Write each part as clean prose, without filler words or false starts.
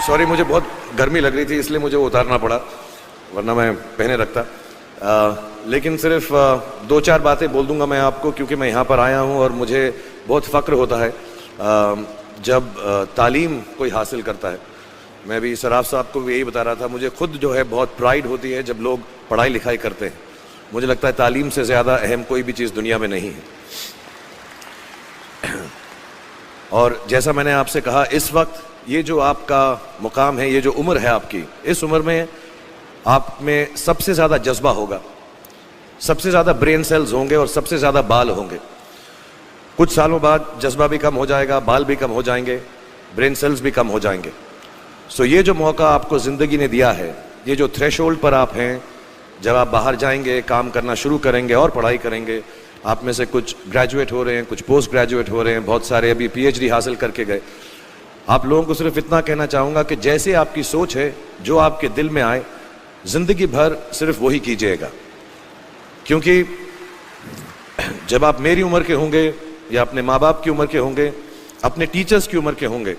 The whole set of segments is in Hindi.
सॉरी, मुझे बहुत गर्मी लग रही थी इसलिए मुझे वो उतारना पड़ा, वरना मैं पहने रखता। लेकिन सिर्फ 2-4 बातें बोल दूंगा मैं आपको, क्योंकि मैं यहाँ पर आया हूँ और मुझे बहुत फ़ख्र होता है जब तालीम कोई हासिल करता है। मैं भी सराफ साहब को भी यही बता रहा था, मुझे खुद जो है बहुत प्राइड होती है जब लोग पढ़ाई लिखाई करते हैं। मुझे लगता है तालीम से ज़्यादा अहम कोई भी चीज़ दुनिया में नहीं है। और जैसा मैंने आपसे कहा, इस वक्त ये जो आपका मुकाम है, ये जो उम्र है आपकी, इस उम्र में आप में सबसे ज़्यादा जज्बा होगा, सबसे ज़्यादा ब्रेन सेल्स होंगे और सबसे ज़्यादा बाल होंगे। कुछ सालों बाद जज्बा भी कम हो जाएगा, बाल भी कम हो जाएंगे, ब्रेन सेल्स भी कम हो जाएंगे। सो ये जो मौका आपको ज़िंदगी ने दिया है, ये जो थ्रेशोल्ड पर आप हैं, जब आप बाहर जाएंगे, काम करना शुरू करेंगे और पढ़ाई करेंगे, आप में से कुछ ग्रेजुएट हो रहे हैं, कुछ पोस्ट ग्रेजुएट हो रहे हैं, बहुत सारे अभी पीएचडी हासिल करके गए। आप लोगों को सिर्फ इतना कहना चाहूँगा कि जैसे आपकी सोच है, जो आपके दिल में आए, ज़िंदगी भर सिर्फ वही कीजिएगा। क्योंकि जब आप मेरी उम्र के होंगे या अपने माँ बाप की उम्र के होंगे, अपने टीचर्स की उम्र के होंगे,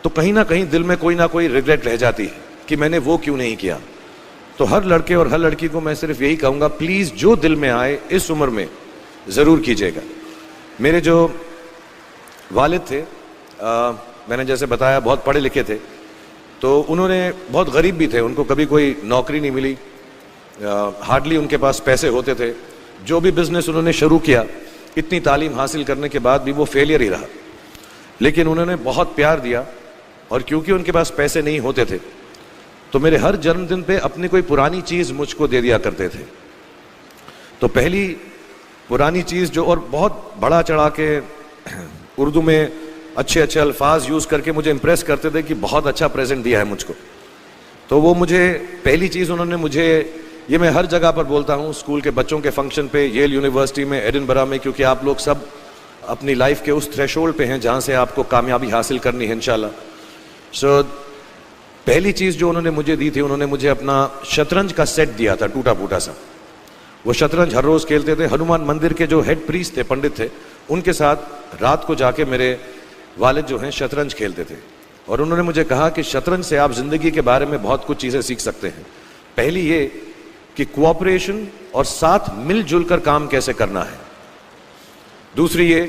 तो कहीं ना कहीं दिल में कोई ना कोई रिग्रेट रह जाती है कि मैंने वो क्यों नहीं किया। तो हर लड़के और हर लड़की को मैं सिर्फ यही कहूँगा, प्लीज़ जो दिल में आए इस उम्र में ज़रूर कीजिएगा। मेरे जो वालिद थे, मैंने जैसे बताया, बहुत पढ़े लिखे थे, तो उन्होंने बहुत गरीब भी थे, उनको कभी कोई नौकरी नहीं मिली, हार्डली उनके पास पैसे होते थे। जो भी बिज़नेस उन्होंने शुरू किया, इतनी तालीम हासिल करने के बाद भी वो फेलियर ही रहा। लेकिन उन्होंने बहुत प्यार दिया, और क्योंकि उनके पास पैसे नहीं होते थे, तो मेरे हर जन्मदिन पे अपनी कोई पुरानी चीज़ मुझको दे दिया करते थे। तो पहली पुरानी चीज़ जो, और बहुत बड़ा चढ़ा के उर्दू में अच्छे अच्छे अल्फाज यूज़ करके मुझे इम्प्रेस करते थे कि बहुत अच्छा प्रेजेंट दिया है मुझको। तो वो मुझे पहली चीज़ उन्होंने मुझे, ये मैं हर जगह पर बोलता हूँ, स्कूल के बच्चों के फंक्शन पे, येल यूनिवर्सिटी में, एडिनबरा में, क्योंकि आप लोग सब अपनी लाइफ के उस थ्रेशोल्ड पे हैं जहाँ से आपको कामयाबी हासिल करनी है इंशाल्लाह। सो पहली चीज़ जो उन्होंने मुझे दी थी, उन्होंने मुझे अपना शतरंज का सेट दिया था, टूटा फूटा सा। वो शतरंज हर रोज़ खेलते थे। हनुमान मंदिर के जो हेड प्रीस्ट थे, पंडित थे, उनके साथ रात को जाके मेरे वालिद जो हैं शतरंज खेलते थे। और उन्होंने मुझे कहा कि शतरंज से आप ज़िंदगी के बारे में बहुत कुछ चीज़ें सीख सकते हैं। पहली ये कि कोऑपरेशन और साथ मिलजुल कर काम कैसे करना है। दूसरी ये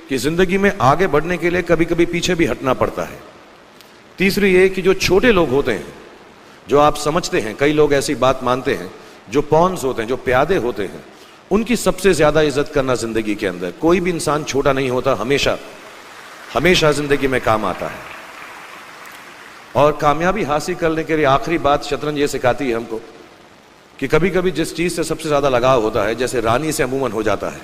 कि ज़िंदगी में आगे बढ़ने के लिए कभी कभी पीछे भी हटना पड़ता है। तीसरी ये कि जो छोटे लोग होते हैं, जो आप समझते हैं, कई लोग ऐसी बात मानते हैं, जो पॉन्स होते हैं, जो प्यादे होते हैं, उनकी सबसे ज़्यादा इज्जत करना ज़िंदगी के अंदर। कोई भी इंसान छोटा नहीं होता, हमेशा हमेशा ज़िंदगी में काम आता है। और कामयाबी हासिल करने के लिए आखिरी बात शतरंज ये सिखाती है हमको कि कभी कभी जिस चीज़ से सबसे ज़्यादा लगाव होता है, जैसे रानी से अमूमन हो जाता है,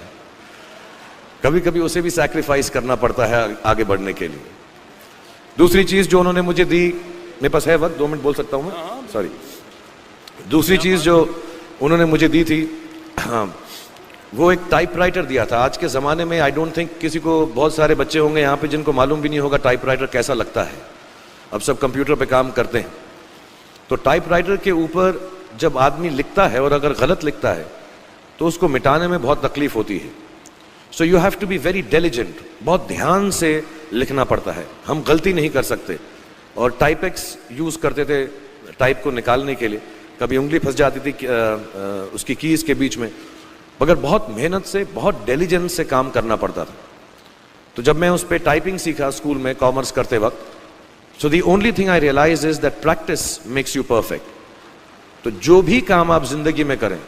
कभी कभी उसे भी सैक्रिफाइस करना पड़ता है आगे बढ़ने के लिए। दूसरी चीज़ जो उन्होंने मुझे दी, मेरे पास है वक्त, 2 मिनट बोल सकता हूँ मैं, सॉरी। दूसरी चीज़ जो उन्होंने मुझे दी थी, वो एक टाइपराइटर दिया था। आज के ज़माने में आई डोंट थिंक किसी को, बहुत सारे बच्चे होंगे यहाँ पे जिनको मालूम भी नहीं होगा टाइपराइटर कैसा लगता है। अब सब कंप्यूटर पे काम करते हैं। तो टाइपराइटर के ऊपर जब आदमी लिखता है और अगर गलत लिखता है तो उसको मिटाने में बहुत तकलीफ होती है। So you have to be very diligent, बहुत ध्यान से लिखना पड़ता है। हम गलती नहीं कर सकते। और टाइपेक्स यूज़ करते थे टाइप को निकालने के लिए, कभी उंगली फंस जाती थी उसकी कीज़ के बीच में, मगर बहुत मेहनत से, बहुत डिलिजेंस से काम करना पड़ता था। तो जब मैं उस पर टाइपिंग सीखा स्कूल में कॉमर्स करते वक्त, so the only thing I realize is that practice makes you perfect. तो जो भी काम आप जिंदगी में करें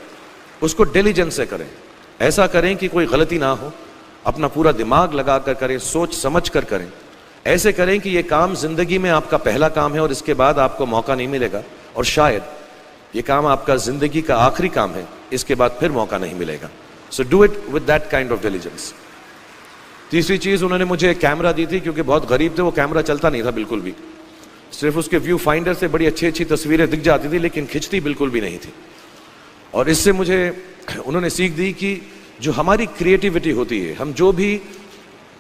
उसको डिलिजेंस से करें, ऐसा करें कि कोई गलती ना हो, अपना पूरा दिमाग लगा कर करें, सोच समझ कर करें। ऐसे करें कि ये काम जिंदगी में आपका पहला काम है और इसके बाद आपको मौका नहीं मिलेगा, और शायद ये काम आपका जिंदगी का आखिरी काम है, इसके बाद फिर मौका नहीं मिलेगा। So do it with that kind of diligence. तीसरी चीज़ उन्होंने मुझे एक कैमरा दी थी, क्योंकि बहुत गरीब थे, वो कैमरा चलता नहीं था बिल्कुल भी, सिर्फ उसके व्यू फाइंडर से बड़ी अच्छी अच्छी तस्वीरें दिख जाती थी, लेकिन खिंचती बिल्कुल भी नहीं थी। और इससे मुझे उन्होंने सीख दी कि जो हमारी क्रिएटिविटी होती है, हम जो भी,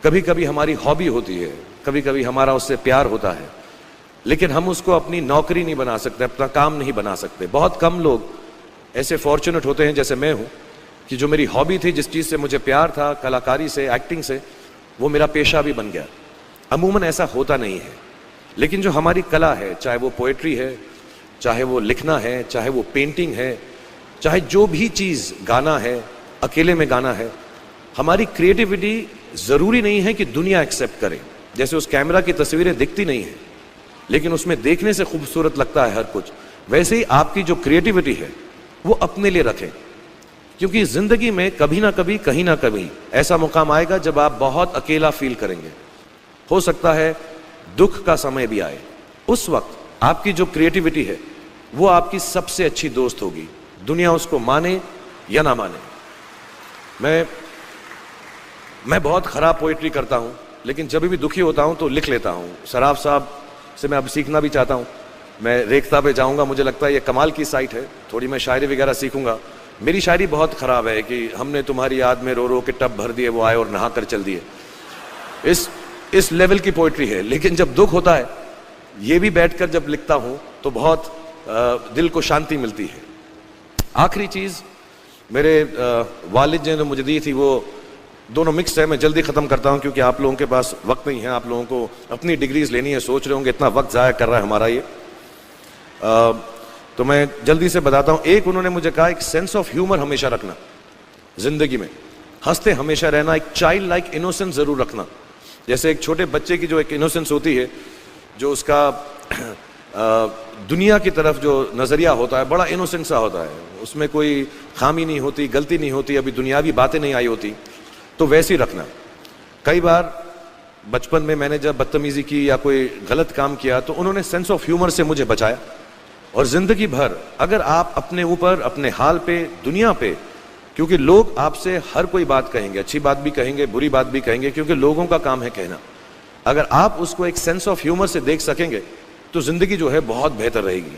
कभी कभी हमारी हॉबी होती है, कभी कभी हमारा उससे प्यार होता है, लेकिन हम उसको अपनी नौकरी नहीं बना सकते, अपना काम नहीं बना सकते। बहुत कम लोग ऐसे फॉर्चुनेट होते हैं जैसे मैं हूँ कि जो मेरी हॉबी थी, जिस चीज़ से मुझे प्यार था, कलाकारी से, एक्टिंग से, वो मेरा पेशा भी बन गया। अमूमन ऐसा होता नहीं है। लेकिन जो हमारी कला है, चाहे वो पोएट्री है, चाहे वो लिखना है, चाहे वो पेंटिंग है, चाहे जो भी चीज़, गाना है, अकेले में गाना है, हमारी क्रिएटिविटी ज़रूरी नहीं है कि दुनिया एक्सेप्ट करे। जैसे उस कैमरा की तस्वीरें दिखती नहीं हैं, लेकिन उसमें देखने से खूबसूरत लगता है हर कुछ, वैसे ही आपकी जो क्रिएटिविटी है वो अपने लिए रखें। क्योंकि ज़िंदगी में कभी ना कभी, कहीं ना कभी ऐसा मुकाम आएगा जब आप बहुत अकेला फील करेंगे। हो सकता है दुख का समय भी आए, उस वक्त आपकी जो क्रिएटिविटी है वो आपकी सबसे अच्छी दोस्त होगी, दुनिया उसको माने या ना माने। मैं बहुत ख़राब पोइट्री करता हूँ, लेकिन जब भी दुखी होता हूँ तो लिख लेता हूँ। सराफ साहब से मैं अब सीखना भी चाहता हूँ। मैं रेखता पे जाऊँगा, मुझे लगता है ये कमाल की साइट है, थोड़ी मैं शायरी वगैरह सीखूँगा। मेरी शायरी बहुत ख़राब है कि हमने तुम्हारी याद में रो रो के टब भर दिए, वो आए और नहा कर चल दिए। इस लेवल की पोइट्री है। लेकिन जब दुख होता है, ये भी बैठकर जब लिखता हूँ तो बहुत दिल को शांति मिलती है। आखिरी चीज़ मेरे वालिद ने मुझे दी थी, वो दोनों मिक्स है, मैं जल्दी ख़त्म करता हूँ क्योंकि आप लोगों के पास वक्त नहीं है, आप लोगों को अपनी डिग्रीज लेनी है, सोच रहे होंगे इतना वक्त ज़ाया कर रहा है हमारा ये। तो मैं जल्दी से बताता हूँ। एक उन्होंने मुझे कहा, एक सेंस ऑफ ह्यूमर हमेशा रखना ज़िंदगी में, हंसते हमेशा रहना, एक चाइल्ड लाइक इनोसेंस ज़रूर रखना। जैसे एक छोटे बच्चे की जो एक इनोसेंस होती है, जो उसका दुनिया की तरफ जो नज़रिया होता है बड़ा इनोसेंट सा होता है, उसमें कोई खामी नहीं होती, गलती नहीं होती, अभी दुनियावी बातें नहीं आई होती, तो वैसे ही रखना। कई बार बचपन में मैंने जब बदतमीज़ी की या कोई गलत काम किया तो उन्होंने सेंस ऑफ ह्यूमर से मुझे बचाया। और ज़िंदगी भर अगर आप अपने ऊपर, अपने हाल पे, दुनिया पे, क्योंकि लोग आपसे हर कोई बात कहेंगे, अच्छी बात भी कहेंगे, बुरी बात भी कहेंगे, क्योंकि लोगों का काम है कहना। अगर आप उसको एक सेंस ऑफ ह्यूमर से देख सकेंगे तो ज़िंदगी जो है बहुत बेहतर रहेगी।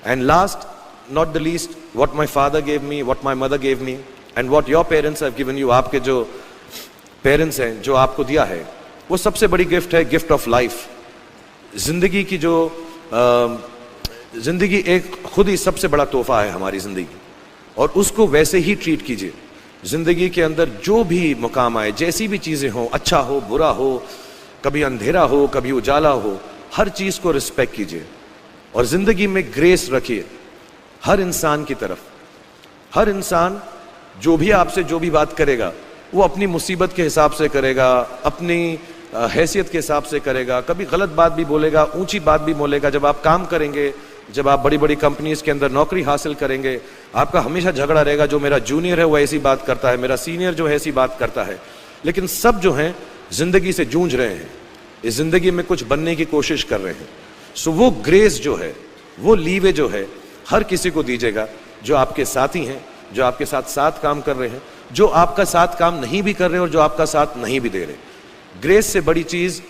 And last not the least, what my father gave me, what my mother gave me and what your parents have given you, आपके जो पेरेंट्स हैं जो आपको दिया है, वो सबसे बड़ी गिफ्ट है, गिफ्ट ऑफ लाइफ। ज़िंदगी की जो ज़िंदगी एक खुद ही सबसे बड़ा तोहफा है हमारी ज़िंदगी, और उसको वैसे ही ट्रीट कीजिए। ज़िंदगी के अंदर जो भी मुकाम आए, जैसी भी चीज़ें हों, अच्छा हो बुरा हो, कभी अंधेरा हो कभी उजाला हो, हर चीज़ को रिस्पेक्ट कीजिए और ज़िंदगी में ग्रेस रखिए हर इंसान की तरफ। हर इंसान जो भी आपसे जो भी बात करेगा वो अपनी मुसीबत के हिसाब से करेगा, अपनी हैसियत के हिसाब से करेगा, कभी गलत बात भी बोलेगा, ऊंची बात भी बोलेगा। जब आप काम करेंगे, जब आप बड़ी बड़ी कंपनीज के अंदर नौकरी हासिल करेंगे, आपका हमेशा झगड़ा रहेगा, जो मेरा जूनियर है वो ऐसी बात करता है, मेरा सीनियर जो है ऐसी बात करता है। लेकिन सब जो हैं ज़िंदगी से जूझ रहे हैं, इस ज़िंदगी में कुछ बनने की कोशिश कर रहे हैं। सो वो ग्रेस जो है, वो लीवे जो है, हर किसी को दीजिएगा जो आपके साथी हैं, जो आपके साथ साथ काम कर रहे हैं, जो आपका साथ काम नहीं भी कर रहे और जो आपका साथ नहीं भी दे रहे। ग्रेस से बड़ी चीज़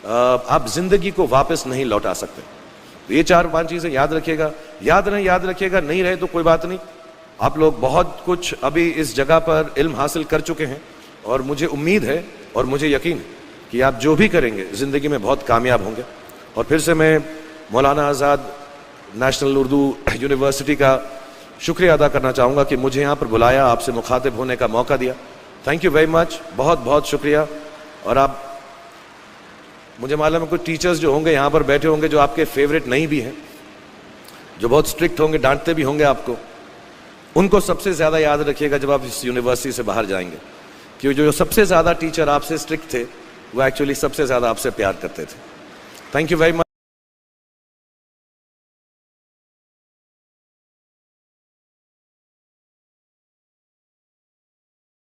आप ज़िंदगी को वापस नहीं लौटा सकते। तो ये 4-5 चीज़ें याद रखिएगा। याद रखिएगा, नहीं रहे तो कोई बात नहीं। आप लोग बहुत कुछ अभी इस जगह पर इल्म हासिल कर चुके हैं और मुझे उम्मीद है और मुझे यकीन है कि आप जो भी करेंगे ज़िंदगी में बहुत कामयाब होंगे। और फिर से मैं मौलाना आज़ाद नेशनल उर्दू यूनिवर्सिटी का शुक्रिया अदा करना चाहूँगा कि मुझे यहाँ पर बुलाया, आपसे मुखातिब होने का मौका दिया। थैंक यू वेरी मच, बहुत बहुत शुक्रिया। और आप, मुझे मालूम है कुछ टीचर्स जो होंगे यहाँ पर बैठे होंगे जो आपके फेवरेट नहीं भी हैं, जो बहुत स्ट्रिक्ट होंगे, डांटते भी होंगे आपको, उनको सबसे ज़्यादा याद रखिएगा जब आप इस यूनिवर्सिटी से बाहर जाएंगे, क्योंकि जो सबसे ज़्यादा टीचर आपसे स्ट्रिक्ट थे वो एक्चुअली सबसे ज़्यादा आपसे प्यार करते थे। Thank you very much.